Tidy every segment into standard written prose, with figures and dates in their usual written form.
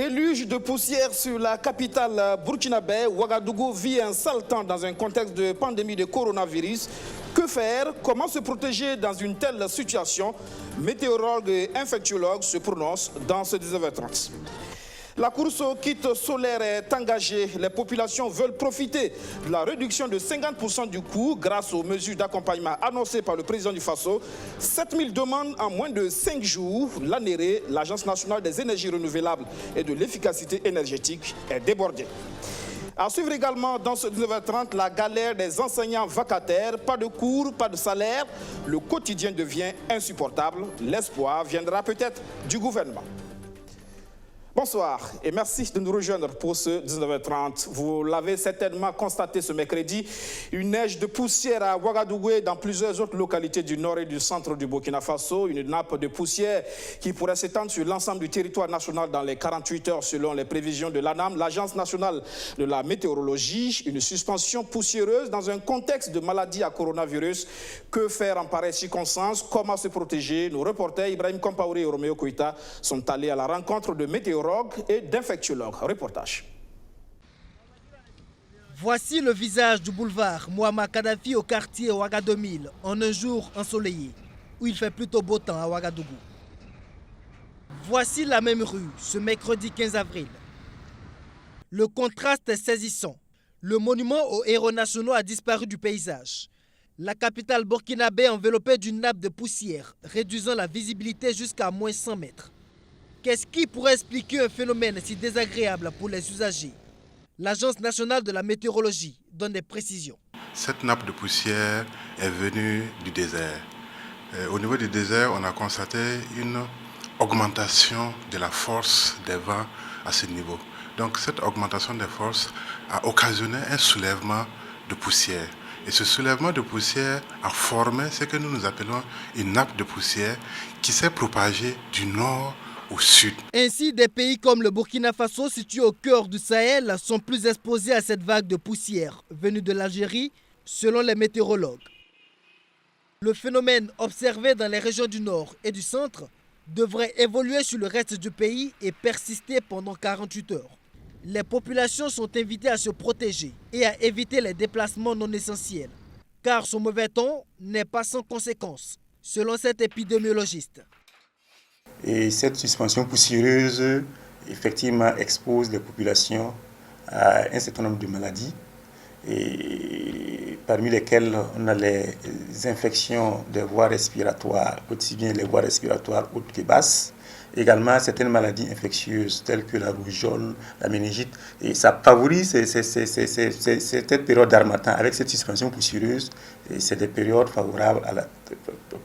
Déluge de poussière sur la capitale burkinabé. Ouagadougou vit un sale temps dans un contexte de pandémie de coronavirus. Que faire? Comment se protéger dans une telle situation? Météorologues et infectiologues se prononcent dans ce 19h30. La course au kit solaire est engagée. Les populations veulent profiter de la réduction de 50% du coût grâce aux mesures d'accompagnement annoncées par le président du Faso. 7000 demandes en moins de 5 jours. L'ANERE, l'Agence nationale des énergies renouvelables et de l'efficacité énergétique, est débordée. À suivre également dans ce 19h30, la galère des enseignants vacataires. Pas de cours, pas de salaire. Le quotidien devient insupportable. L'espoir viendra peut-être du gouvernement. Bonsoir et merci de nous rejoindre pour ce 19h30. Vous l'avez certainement constaté ce mercredi, une neige de poussière à Ouagadougou et dans plusieurs autres localités du nord et du centre du Burkina Faso. Une nappe de poussière qui pourrait s'étendre sur l'ensemble du territoire national dans les 48 heures selon les prévisions de l'ANAM, l'Agence nationale de la météorologie. Une suspension poussiéreuse dans un contexte de maladie à coronavirus. Que faire en pareille circonstance? Comment se protéger? Nos reporters Ibrahim Kompaouri et Roméo Koïta sont allés à la rencontre de météorologues et d'infectiologues. Reportage. Voici le visage du boulevard Mouammar Kadhafi au quartier Ouagadougou en un jour ensoleillé, où il fait plutôt beau temps à Ouagadougou. Voici la même rue, ce mercredi 15 avril. Le contraste est saisissant. Le monument aux héros nationaux a disparu du paysage. La capitale burkinabé enveloppée d'une nappe de poussière, réduisant la visibilité jusqu'à moins 100 mètres. Qu'est-ce qui pourrait expliquer un phénomène si désagréable pour les usagers? L'Agence nationale de la météorologie donne des précisions. Cette nappe de poussière est venue du désert. Au niveau du désert, on a constaté une augmentation de la force des vents à ce niveau. Donc cette augmentation des forces a occasionné un soulèvement de poussière. Et ce soulèvement de poussière a formé ce que nous appelons une nappe de poussière qui s'est propagée du nord au sud. Ainsi, des pays comme le Burkina Faso, situés au cœur du Sahel, sont plus exposés à cette vague de poussière venue de l'Algérie, selon les météorologues. Le phénomène observé dans les régions du nord et du centre devrait évoluer sur le reste du pays et persister pendant 48 heures. Les populations sont invitées à se protéger et à éviter les déplacements non essentiels, car ce mauvais temps n'est pas sans conséquences, selon cet épidémiologiste. Et cette suspension poussiéreuse, effectivement, expose les populations à un certain nombre de maladies, et parmi lesquelles on a les infections des voies respiratoires, aussi bien les voies respiratoires hautes que basses, également certaines maladies infectieuses telles que la rougeole, la méningite, et ça favorise cette période d'harmattan avec cette suspension poussiéreuse, et c'est des périodes favorables à la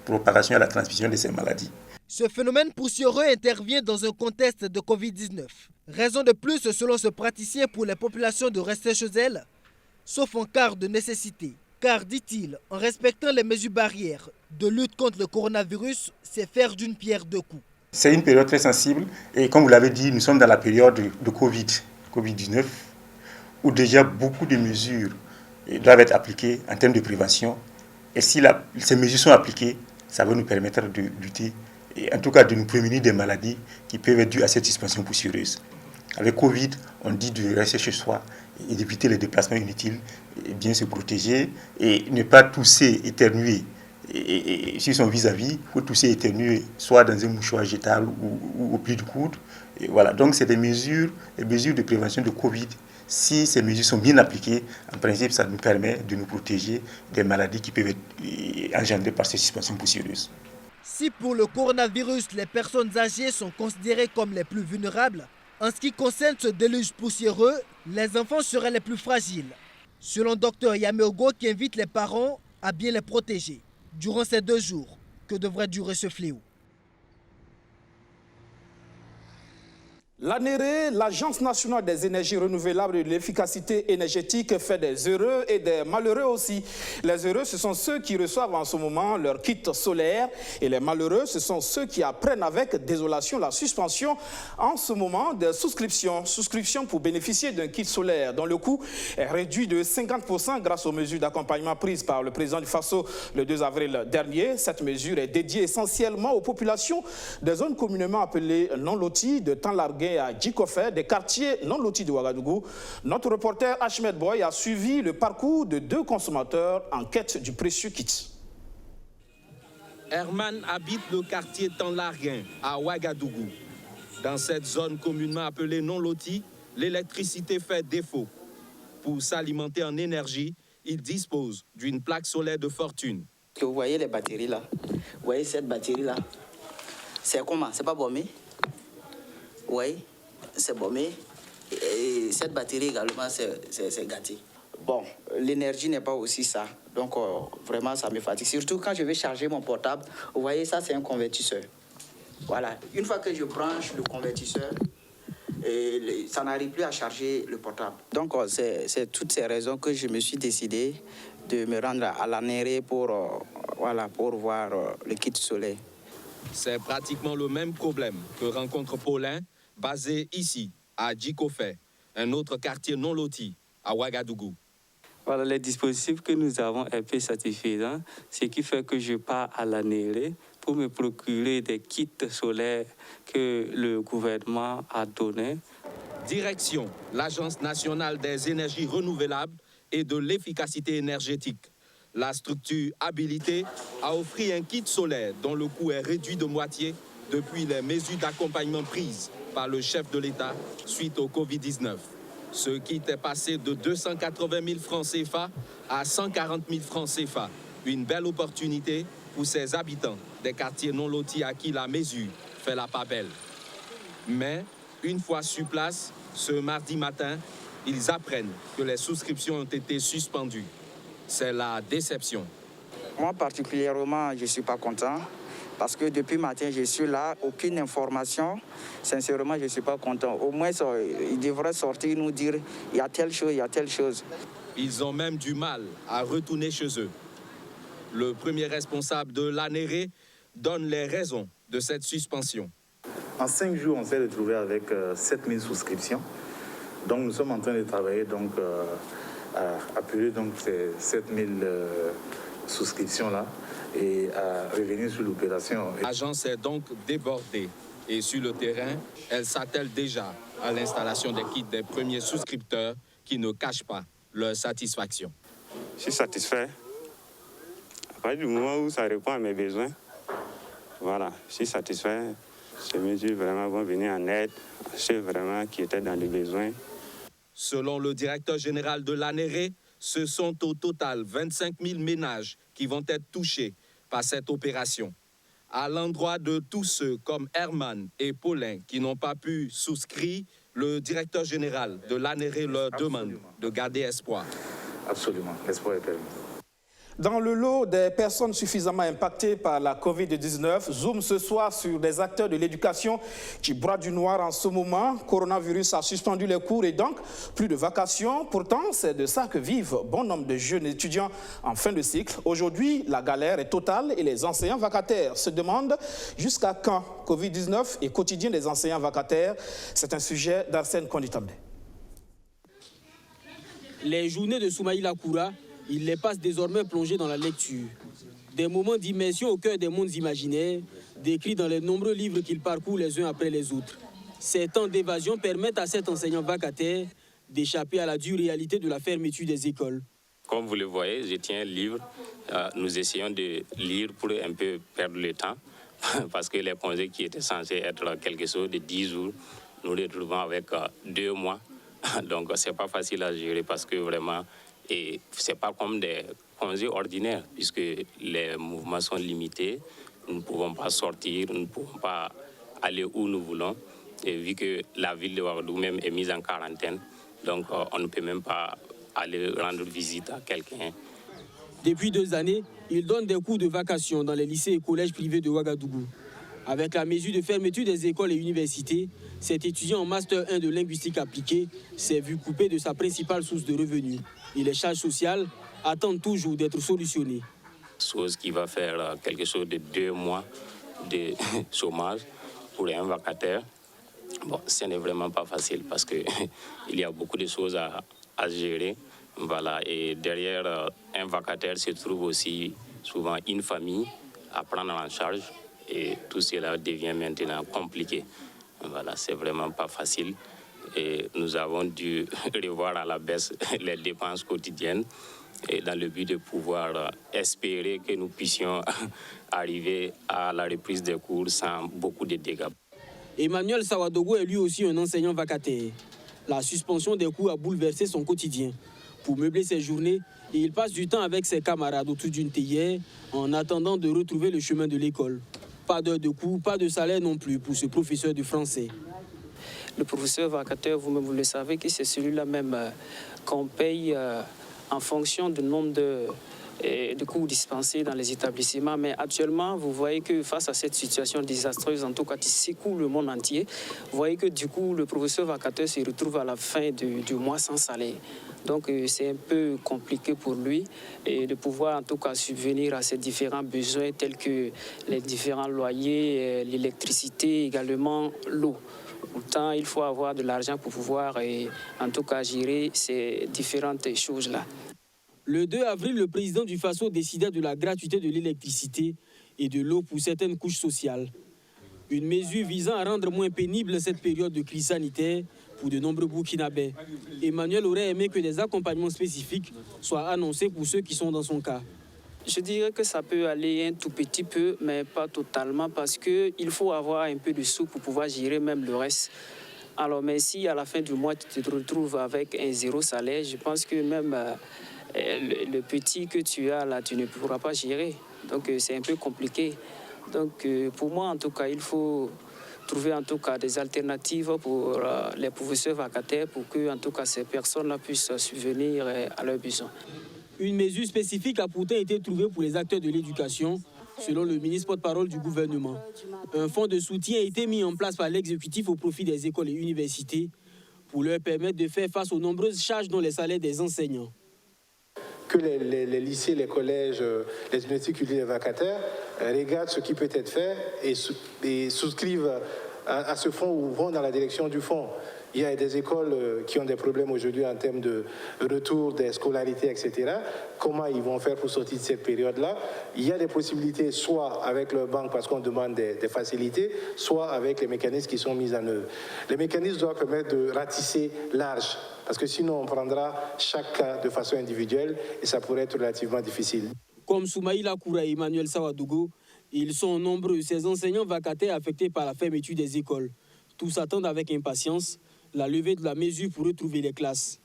propagation et à la transmission de ces maladies. Ce phénomène poussiéreux intervient dans un contexte de Covid-19. Raison de plus, selon ce praticien, pour les populations de rester chez elles, sauf en cas de nécessité. Car, dit-il, en respectant les mesures barrières de lutte contre le coronavirus, c'est faire d'une pierre deux coups. C'est une période très sensible et comme vous l'avez dit, nous sommes dans la période de Covid-19 où déjà beaucoup de mesures doivent être appliquées en termes de prévention. Et si ces mesures sont appliquées, ça va nous permettre de lutter et en tout cas de nous prémunir des maladies qui peuvent être dues à cette suspension poussiéreuse. Avec Covid, on dit de rester chez soi et d'éviter les déplacements inutiles, et bien se protéger et ne pas tousser, éternuer. Et sur son vis-à-vis, il faut tousser, éternuer, soit dans un mouchoir jetable ou au pli du coude. Et voilà, donc c'est des mesures de prévention de Covid. Si ces mesures sont bien appliquées, en principe, ça nous permet de nous protéger des maladies qui peuvent être engendrées par ces suspensions poussiéreuses. Si pour le coronavirus, les personnes âgées sont considérées comme les plus vulnérables, en ce qui concerne ce déluge poussiéreux, les enfants seraient les plus fragiles. Selon Dr Yameogo qui invite les parents à bien les protéger durant ces 2 jours que devrait durer ce fléau. L'ANERE, l'Agence nationale des énergies renouvelables et de l'efficacité énergétique, fait des heureux et des malheureux aussi. Les heureux, ce sont ceux qui reçoivent en ce moment leur kit solaire et les malheureux, ce sont ceux qui apprennent avec désolation la suspension en ce moment de souscription. Souscription pour bénéficier d'un kit solaire dont le coût est réduit de 50% grâce aux mesures d'accompagnement prises par le président du Faso le 2 avril dernier. Cette mesure est dédiée essentiellement aux populations des zones communément appelées non loties de Tanlarguin et à Djikofé, des quartiers non lotis de Ouagadougou. Notre reporter Ahmed Boy a suivi le parcours de 2 consommateurs en quête du précieux kit. Herman habite le quartier Tanlarien à Ouagadougou. Dans cette zone communément appelée non lotie, l'électricité fait défaut. Pour s'alimenter en énergie, il dispose d'une plaque solaire de fortune. Vous voyez les batteries là, vous voyez cette batterie là, c'est comment? C'est pas bombé? Oui, c'est bombé. Et cette batterie également, c'est gâté. Bon, l'énergie n'est pas aussi ça. Donc vraiment, ça me fatigue. Surtout quand je vais charger mon portable. Vous voyez, ça, c'est un convertisseur. Voilà. Une fois que je branche le convertisseur, ça n'arrive plus à charger le portable. Donc, c'est toutes ces raisons que je me suis décidé de me rendre à l'ANERE pour voir le kit solaire. C'est pratiquement le même problème que rencontre Paulin, basé ici, à Djikofé, un autre quartier non loti, à Ouagadougou. Voilà, les dispositifs que nous avons est peu satisfaisant, ce qui fait que je pars à l'ANERE pour me procurer des kits solaires que le gouvernement a donnés. Direction l'Agence nationale des énergies renouvelables et de l'efficacité énergétique. La structure habilitée a offert un kit solaire dont le coût est réduit de moitié depuis les mesures d'accompagnement prises par le chef de l'État suite au Covid-19. Ce kit est passé de 280 000 francs CFA à 140 000 francs CFA. Une belle opportunité pour ces habitants des quartiers non lotis à qui la mesure fait la part belle. Mais, une fois sur place, ce mardi matin, ils apprennent que les souscriptions ont été suspendues. C'est la déception. Moi, particulièrement, je ne suis pas content. Parce que depuis matin, je suis là, aucune information. Sincèrement, je ne suis pas content. Au moins, ils devraient sortir nous dire il y a telle chose, il y a telle chose. Ils ont même du mal à retourner chez eux. Le premier responsable de l'ANERE donne les raisons de cette suspension. En 5 jours, on s'est retrouvé avec 7000 souscriptions. Donc, nous sommes en train de travailler à appuyer ces 7000 souscriptions-là et à revenir sur l'opération. L'agence est donc débordée et sur le terrain, elle s'attelle déjà à l'installation des kits des premiers souscripteurs qui ne cachent pas leur satisfaction. Je suis satisfait. À partir du moment où ça répond à mes besoins, voilà, je suis satisfait. Ces mesures vraiment vont venir en aide à ceux vraiment qui étaient dans les besoins. Selon le directeur général de l'ANERE, ce sont au total 25 000 ménages qui vont être touchés par cette opération. À l'endroit de tous ceux comme Herman et Paulin qui n'ont pas pu souscrire, le directeur général de l'ANERE leur demande de garder espoir. Absolument, l'espoir est permis. Dans le lot des personnes suffisamment impactées par la Covid-19, zoom ce soir sur des acteurs de l'éducation qui bradent du noir en ce moment. Coronavirus a suspendu les cours et donc plus de vacations. Pourtant, c'est de ça que vivent bon nombre de jeunes étudiants en fin de cycle. Aujourd'hui, la galère est totale et les enseignants vacataires se demandent jusqu'à quand. Covid-19 et quotidien des enseignants vacataires, c'est un sujet d'Arsène Konditambe. Les journées de Soumaïla Koura, il les passe désormais plongés dans la lecture. Des moments d'immersion au cœur des mondes imaginaires, décrits dans les nombreux livres qu'il parcourt les uns après les autres. Ces temps d'évasion permettent à cet enseignant vacataire d'échapper à la dure réalité de la fermeture des écoles. Comme vous le voyez, je tiens un livre. Nous essayons de lire pour un peu perdre le temps, parce que les congés qui étaient censés être quelque chose de 10 jours, nous les retrouvons avec 2 mois. Donc, ce n'est pas facile à gérer parce que vraiment, et ce n'est pas comme des congés ordinaires, puisque les mouvements sont limités. Nous ne pouvons pas sortir, nous ne pouvons pas aller où nous voulons. Et vu que la ville de Ouagadougou même est mise en quarantaine, donc on ne peut même pas aller rendre visite à quelqu'un. Depuis 2 années, il donne des cours de vacation dans les lycées et collèges privés de Ouagadougou. Avec la mesure de fermeture des écoles et universités, cet étudiant en Master 1 de linguistique appliquée s'est vu coupé de sa principale source de revenus. Et les charges sociales attendent toujours d'être solutionnées. Chose qui va faire quelque chose de 2 mois de chômage pour un vacataire. Bon, ce n'est vraiment pas facile parce qu'il y a beaucoup de choses à gérer. Voilà. Et derrière un vacataire se trouve aussi souvent une famille à prendre en charge. Et tout cela devient maintenant compliqué. Voilà, c'est vraiment pas facile. Et nous avons dû revoir à la baisse les dépenses quotidiennes et dans le but de pouvoir espérer que nous puissions arriver à la reprise des cours sans beaucoup de dégâts. Emmanuel Sawadogo est lui aussi un enseignant vacataire. La suspension des cours a bouleversé son quotidien. Pour meubler ses journées, il passe du temps avec ses camarades autour d'une théière en attendant de retrouver le chemin de l'école. Pas d'heure de cours, pas de salaire non plus pour ce professeur de français. Le professeur vacataire, vous-même vous le savez, que c'est celui-là même qu'on paye en fonction du nombre de cours dispensés dans les établissements. Mais actuellement, vous voyez que face à cette situation désastreuse, en tout cas qui secoue le monde entier, vous voyez que du coup, le professeur vacataire se retrouve à la fin du mois sans salaire. Donc c'est un peu compliqué pour lui et de pouvoir en tout cas subvenir à ses différents besoins tels que les différents loyers, l'électricité, également l'eau. Pourtant, il faut avoir de l'argent pour pouvoir en tout cas gérer ces différentes choses-là. Le 2 avril, le président du Faso décida de la gratuité de l'électricité et de l'eau pour certaines couches sociales. Une mesure visant à rendre moins pénible cette période de crise sanitaire pour de nombreux Burkinabés. Emmanuel aurait aimé que des accompagnements spécifiques soient annoncés pour ceux qui sont dans son cas. Je dirais que ça peut aller un tout petit peu, mais pas totalement, parce qu'il faut avoir un peu de sous pour pouvoir gérer même le reste. Alors, mais si à la fin du mois, tu te retrouves avec un zéro salaire, je pense que même le petit que tu as là, tu ne pourras pas gérer. Donc, c'est un peu compliqué. Donc, pour moi, en tout cas, il faut trouver en tout cas des alternatives pour les professeurs vacataires pour que en tout cas ces personnes-là puissent subvenir à leurs besoins. Une mesure spécifique a pourtant été trouvée pour les acteurs de l'éducation, selon le ministre porte-parole du gouvernement. Un fonds de soutien a été mis en place par l'exécutif au profit des écoles et universités pour leur permettre de faire face aux nombreuses charges dans les salaires des enseignants. Que les lycées, les collèges, les universités culturelles vacataires regardent ce qui peut être fait et souscrivent à ce fonds ou vont dans la direction du fonds. Il y a des écoles qui ont des problèmes aujourd'hui en termes de retour des scolarités, etc. Comment ils vont faire pour sortir de cette période-là? Il y a des possibilités, soit avec leur banque parce qu'on demande des facilités, soit avec les mécanismes qui sont mis en œuvre. Les mécanismes doivent permettre de ratisser large, parce que sinon on prendra chaque cas de façon individuelle et ça pourrait être relativement difficile. Comme Soumaïla Koura et Emmanuel Sawadogo, ils sont nombreux, ces enseignants vacataires affectés par la fermeture des écoles. Tous attendent avec impatience la levée de la mesure pour retrouver les classes.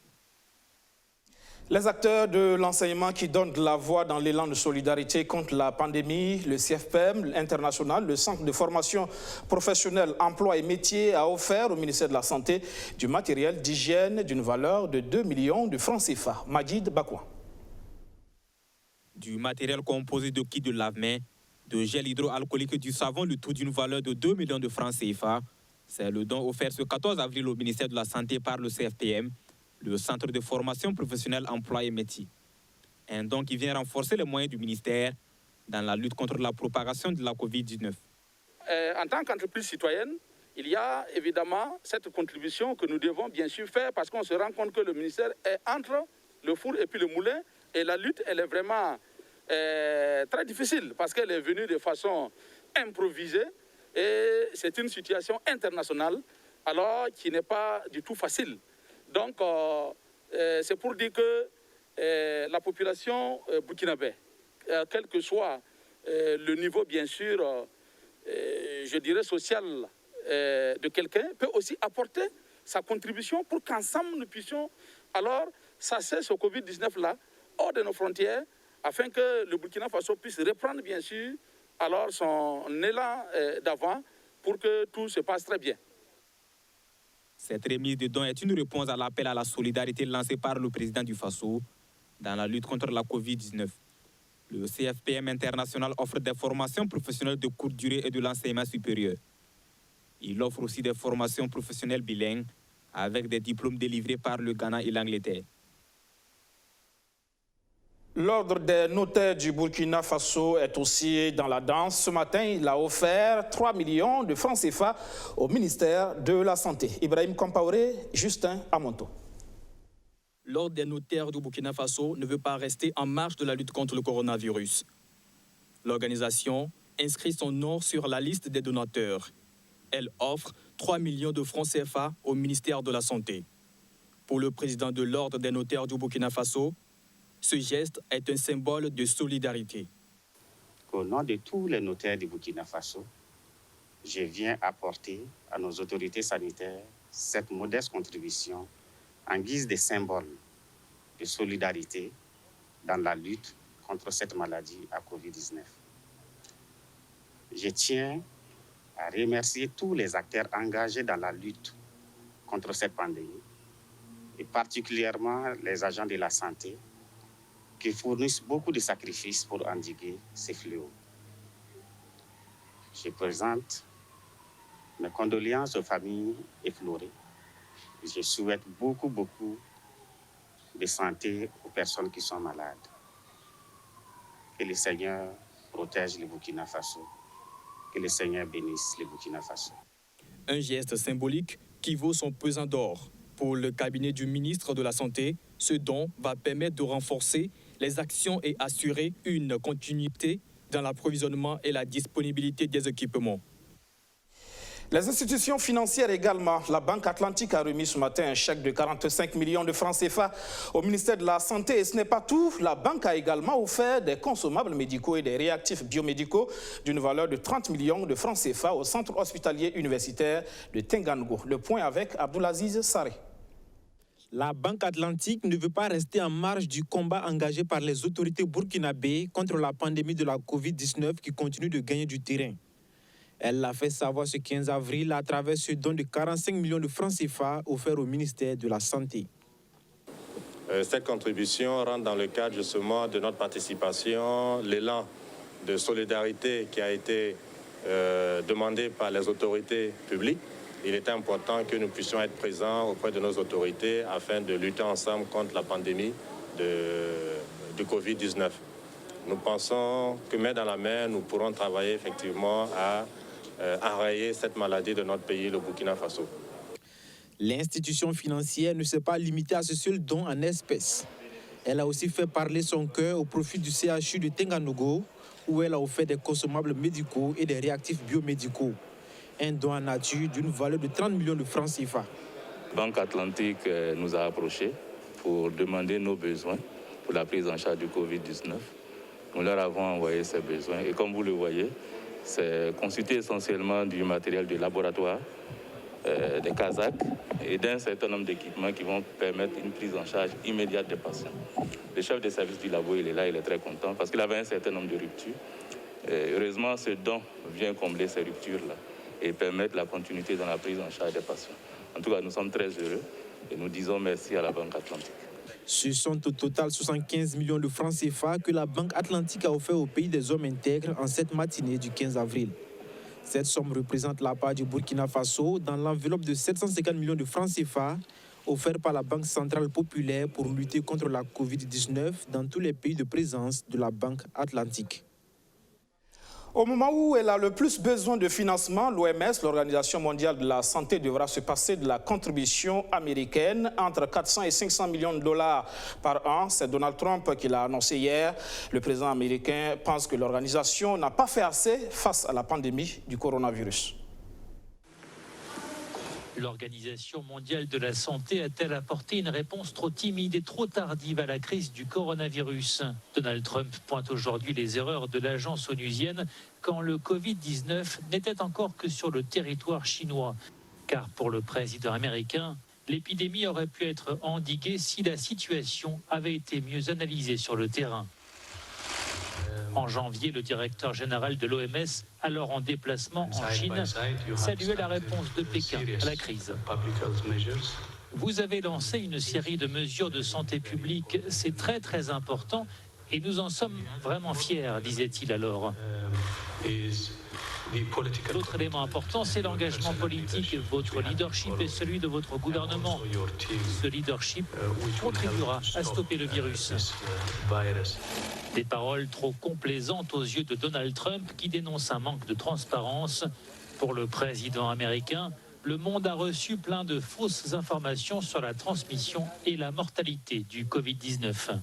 Les acteurs de l'enseignement qui donnent de la voix dans l'élan de solidarité contre la pandémie, le CFPM international, le Centre de formation professionnelle, emploi et métiers a offert au ministère de la Santé du matériel d'hygiène d'une valeur de 2 millions de francs CFA. Majid Bakwa. Du matériel composé de kits de lave-mains, de gel hydroalcoolique et du savon, le tout d'une valeur de 2 millions de francs CFA. C'est le don offert ce 14 avril au ministère de la Santé par le CFPM, le Centre de formation professionnelle, emploi et métiers. Un don qui vient renforcer les moyens du ministère dans la lutte contre la propagation de la Covid-19. En tant qu'entreprise citoyenne, il y a évidemment cette contribution que nous devons bien sûr faire parce qu'on se rend compte que le ministère est entre le four et puis le moulin et la lutte, elle est vraiment très difficile parce qu'elle est venue de façon improvisée. Et c'est une situation internationale, alors qui n'est pas du tout facile. Donc, c'est pour dire que la population burkinabé, quel que soit le niveau, bien sûr, je dirais social de quelqu'un, peut aussi apporter sa contribution pour qu'ensemble nous puissions alors chasser ce Covid-19-là hors de nos frontières, afin que le Burkina Faso puisse reprendre, bien sûr, alors son élan d'avant pour que tout se passe très bien. Cette remise de dons est une réponse à l'appel à la solidarité lancé par le président du Faso dans la lutte contre la Covid-19. Le CFPM international offre des formations professionnelles de courte durée et de l'enseignement supérieur. Il offre aussi des formations professionnelles bilingues avec des diplômes délivrés par le Ghana et l'Angleterre. L'ordre des notaires du Burkina Faso est aussi dans la danse. Ce matin, il a offert 3 millions de francs CFA au ministère de la Santé. Ibrahim Compaoré, Justin Amonto. L'ordre des notaires du Burkina Faso ne veut pas rester en marge de la lutte contre le coronavirus. L'organisation inscrit son nom sur la liste des donateurs. Elle offre 3 millions de francs CFA au ministère de la Santé. Pour le président de l'Ordre des notaires du Burkina Faso, ce geste est un symbole de solidarité. Au nom de tous les notaires du Burkina Faso, je viens apporter à nos autorités sanitaires cette modeste contribution en guise de symbole de solidarité dans la lutte contre cette maladie à Covid-19. Je tiens à remercier tous les acteurs engagés dans la lutte contre cette pandémie, et particulièrement les agents de la santé qui fournissent beaucoup de sacrifices pour endiguer ces fléaux. Je présente mes condoléances aux familles effleurées. Je souhaite beaucoup de santé aux personnes qui sont malades. Que le Seigneur protège le Burkina Faso. Que le Seigneur bénisse le Burkina Faso. Un geste symbolique qui vaut son pesant d'or. Pour le cabinet du ministre de la Santé, ce don va permettre de renforcer les actions et assurer une continuité dans l'approvisionnement et la disponibilité des équipements. Les institutions financières également. La Banque Atlantique a remis ce matin un chèque de 45 millions de francs CFA au ministère de la Santé. Et ce n'est pas tout. La banque a également offert des consommables médicaux et des réactifs biomédicaux d'une valeur de 30 millions de francs CFA au centre hospitalier universitaire de Tengango. Le point avec Abdoulaziz Saré. La Banque Atlantique ne veut pas rester en marge du combat engagé par les autorités burkinabées contre la pandémie de la Covid-19 qui continue de gagner du terrain. Elle l'a fait savoir ce 15 avril à travers ce don de 45 millions de francs CFA offert au ministère de la Santé. Cette contribution rentre dans le cadre justement de notre participation, l'élan de solidarité qui a été demandé par les autorités publiques. Il est important que nous puissions être présents auprès de nos autorités afin de lutter ensemble contre la pandémie du Covid-19. Nous pensons que main dans la main, nous pourrons travailler effectivement à enrayer cette maladie de notre pays, le Burkina Faso. L'institution financière ne s'est pas limitée à ce seul don en espèces. Elle a aussi fait parler son cœur au profit du CHU de Tengango, où elle a offert des consommables médicaux et des réactifs biomédicaux. Un don en nature d'une valeur de 30 millions de francs CFA. La Banque Atlantique nous a approchés pour demander nos besoins pour la prise en charge du Covid-19. Nous leur avons envoyé ces besoins et comme vous le voyez, c'est constitué essentiellement du matériel de laboratoire, des casaques et d'un certain nombre d'équipements qui vont permettre une prise en charge immédiate des patients. Le chef de service du labo, il est là, il est très content parce qu'il avait un certain nombre de ruptures. Et heureusement, ce don vient combler ces ruptures-là et permettre la continuité dans la prise en charge des patients. En tout cas, nous sommes très heureux et nous disons merci à la Banque Atlantique. Ce sont au total 75 millions de francs CFA que la Banque Atlantique a offert au pays des hommes intègres en cette matinée du 15 avril. Cette somme représente la part du Burkina Faso dans l'enveloppe de 750 millions de francs CFA offert par la Banque centrale populaire pour lutter contre la Covid-19 dans tous les pays de présence de la Banque Atlantique. Au moment où elle a le plus besoin de financement, l'OMS, l'Organisation mondiale de la santé, devra se passer de la contribution américaine entre 400 et 500 millions de dollars par an. C'est Donald Trump qui l'a annoncé hier. Le président américain pense que l'organisation n'a pas fait assez face à la pandémie du coronavirus. L'Organisation mondiale de la santé a-t-elle apporté une réponse trop timide et trop tardive à la crise du coronavirus? Donald Trump pointe aujourd'hui les erreurs de l'agence onusienne quand le Covid-19 n'était encore que sur le territoire chinois. Car pour le président américain, l'épidémie aurait pu être endiguée si la situation avait été mieux analysée sur le terrain. En janvier, le directeur général de l'OMS, alors en déplacement en Chine, saluait la réponse de Pékin à la crise. Vous avez lancé une série de mesures de santé publique, c'est très important et nous en sommes vraiment fiers, disait-il alors. L'autre élément important, c'est l'engagement politique. Votre leadership et celui de votre gouvernement. Ce leadership contribuera à stopper le virus. Des paroles trop complaisantes aux yeux de Donald Trump qui dénonce un manque de transparence. Pour le président américain, le monde a reçu plein de fausses informations sur la transmission et la mortalité du Covid-19.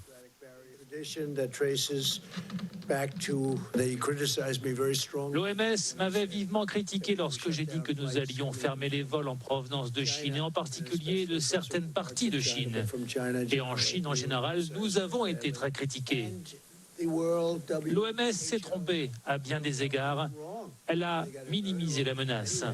L'OMS m'avait vivement critiqué lorsque j'ai dit que nous allions fermer les vols en provenance de Chine et en particulier de certaines parties de Chine. Et en Chine en général, nous avons été très critiqués. L'OMS s'est trompée à bien des égards. Elle a minimisé la menace.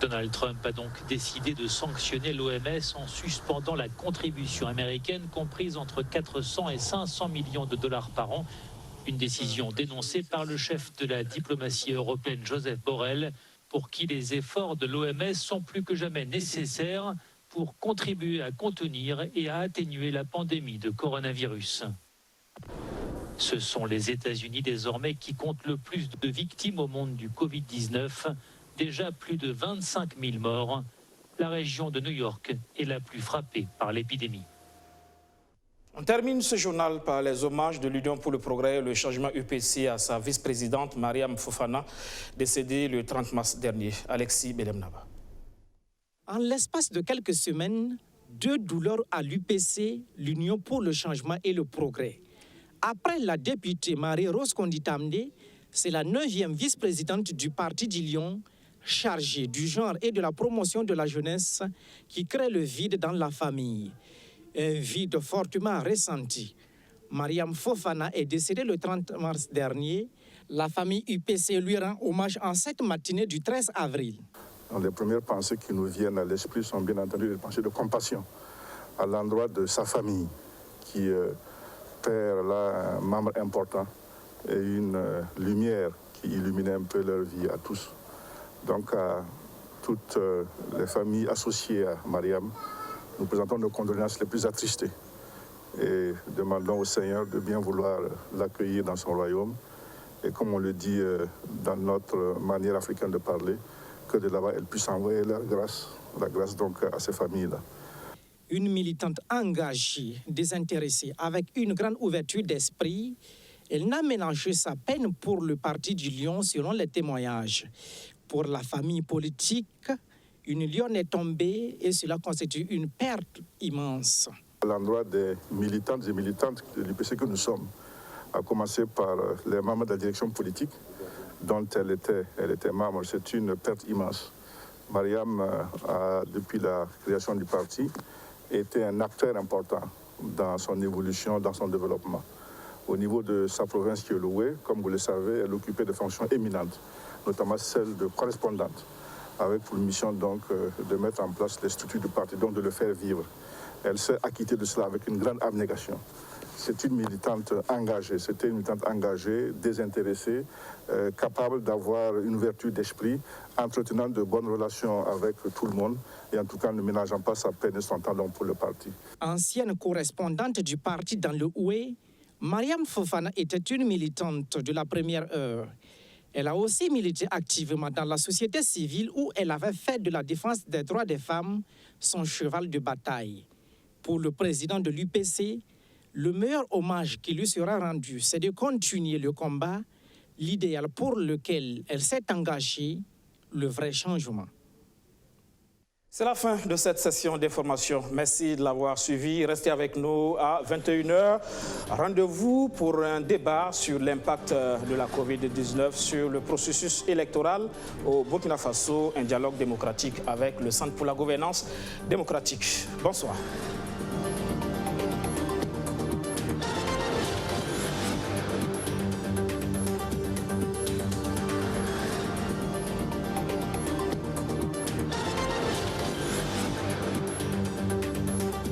Donald Trump a donc décidé de sanctionner l'OMS en suspendant la contribution américaine comprise entre 400 et 500 millions de dollars par an. Une décision dénoncée par le chef de la diplomatie européenne, Joseph Borrell, pour qui les efforts de l'OMS sont plus que jamais nécessaires pour contribuer à contenir et à atténuer la pandémie de coronavirus. Ce sont les États-Unis désormais qui comptent le plus de victimes au monde du Covid-19. Déjà plus de 25 000 morts. La région de New York est la plus frappée par l'épidémie. On termine ce journal par les hommages de l'Union pour le progrès et le changement UPC à sa vice-présidente Mariam Fofana, décédée le 30 mars dernier. Alexis Belemnaba. En l'espace de quelques semaines, 2 douleurs à l'UPC, l'Union pour le changement et le progrès. Après la députée Marie-Rose Kondi-Tamdé, c'est la 9e vice-présidente du parti du Lion, chargée du genre et de la promotion de la jeunesse, qui crée le vide dans la famille. Un vide fortement ressenti. Mariam Fofana est décédée le 30 mars dernier. La famille UPC lui rend hommage en cette matinée du 13 avril. Les premières pensées qui nous viennent à l'esprit sont bien entendu des pensées de compassion à l'endroit de sa famille qui perd là un membre important et une lumière qui illuminait un peu leur vie à tous. Donc à toutes les familles associées à Mariam, nous présentons nos condoléances les plus attristées et demandons au Seigneur de bien vouloir l'accueillir dans son royaume. Et comme on le dit dans notre manière africaine de parler, que de là-bas, elle puisse envoyer la grâce donc à ces familles-là. Une militante engagée, désintéressée, avec une grande ouverture d'esprit, elle n'a ménagé sa peine pour le parti du Lion selon les témoignages. Pour la famille politique, une lionne est tombée et cela constitue une perte immense. À l'endroit des militantes et militantes de l'UPC que nous sommes, à commencer par les membres de la direction politique, dont elle était membre, c'est une perte immense. Mariam a, depuis la création du parti, été un acteur important dans son évolution, dans son développement. Au niveau de sa province qui est Loué, comme vous le savez, elle occupait des fonctions éminentes, notamment celle de correspondante, avec pour mission donc de mettre en place les structures du parti, donc de le faire vivre. Elle s'est acquittée de cela avec une grande abnégation. C'est une militante engagée, c'était une militante engagée, désintéressée, capable d'avoir une ouverture d'esprit, entretenant de bonnes relations avec tout le monde et en tout cas ne ménageant pas sa peine et son temps pour le parti. Ancienne correspondante du parti dans le Oué, Mariam Fofana était une militante de la première heure. Elle a aussi milité activement dans la société civile où elle avait fait de la défense des droits des femmes son cheval de bataille. Pour le président de l'UPC, le meilleur hommage qui lui sera rendu, c'est de continuer le combat, l'idéal pour lequel elle s'est engagée, le vrai changement. C'est la fin de cette session d'information. Merci de l'avoir suivi. Restez avec nous à 21h. Rendez-vous pour un débat sur l'impact de la Covid-19 sur le processus électoral au Burkina Faso, un dialogue démocratique avec le Centre pour la gouvernance démocratique. Bonsoir.